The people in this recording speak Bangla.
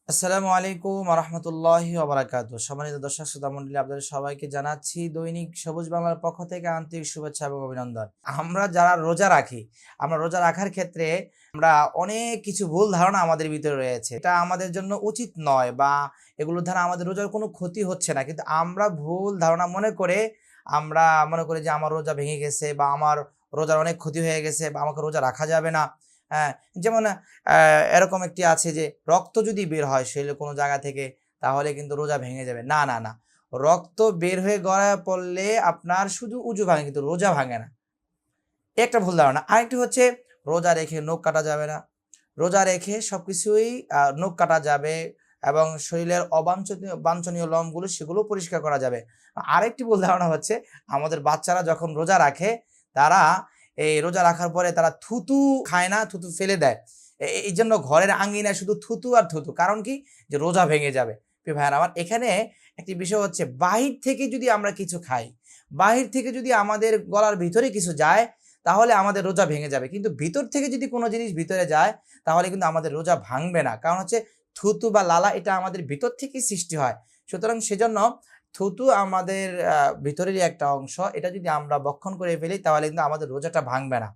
আসসালামু আলাইকুম ওয়া রাহমাতুল্লাহি ওয়া বারাকাতুহু। সম্মানিত দর্শক শ্রোতা মণ্ডলী, আপনাদের সবাইকে জানাচ্ছি দৈনিক সবুজ বাংলার পক্ষ থেকে আন্তরিক শুভেচ্ছা এবং অভিনন্দন। আমরা যারা রোজা রাখি, আমরা রোজা রাখার ক্ষেত্রে আমরা অনেক কিছু ভুল ধারণা আমাদের ভিতরে রয়েছে। এটা আমাদের জন্য উচিত নয় বা এগুলোর দ্বারা আমাদের রোজার কোনো ক্ষতি হচ্ছে না। কিন্তু আমরা ভুল ধারণা মনে করে আমরা মনে করি যে আমার রোজা ভেঙে গেছে বা আমার রোজার অনেক ক্ষতি হয়ে গেছে বা আমাকে রোজা রাখা যাবে না। হ্যাঁ? যেমন এরকম একটি আছে যে রক্ত যদি বের হয় শরীরের কোনো জায়গা থেকে তাহলে কিন্তু রোজা ভেঙে যাবে। না, না, না। রক্ত বের হয়ে গড়ায় পড়লে আপনার শুধু উজু ভাঙে কিন্তু রোজা ভাঙে না। একটা ভুল ধারণা। আরেকটি হচ্ছে রোজা রেখে নখ কাটা যাবে না। রোজা রেখে সবকিছুই নখ কাটা যাবে এবং শরীরের বাঞ্ছনীয় লোমগুলো সেগুলো পরিষ্কার করা যাবে। আরেকটি ভুল ধারণা হচ্ছে আমাদের বাচ্চারা যখন রোজা রাখে তারা এই রোজা রাখার পরে তারা থুতু খায় না, থুতু ফেলে দেয়। এইজন্য ঘরের আঙ্গিনায় শুধু থুতু আর থুতু। কারণ কি? যে রোজা ভেঙে যাবে। প্রিয় ভাইয়েরা আমার, এখানে একটি বিষয় হচ্ছে বাহির থেকে যদি আমরা কিছু খাই, বাহির থেকে যদি আমাদের গলার ভিতরে কিছু যায় তাহলে আমাদের রোজা ভেঙে যাবে। কিন্তু ভিতর থেকে যদি কোনো জিনিস ভিতরে যায় তাহলে কিন্তু আমাদের রোজা ভাঙবে না। কারণ হচ্ছে থুতু বা লালা এটা আমাদের ভিতর থেকেই সৃষ্টি হয়। সুতরাং সেজন্য থুতু আমাদের ভিতরেরই একটা অংশ। এটা যদি আমরা ভক্ষণ করে ফেলি তাহলে কিন্তু আমাদের রোজাটা ভাঙবে না।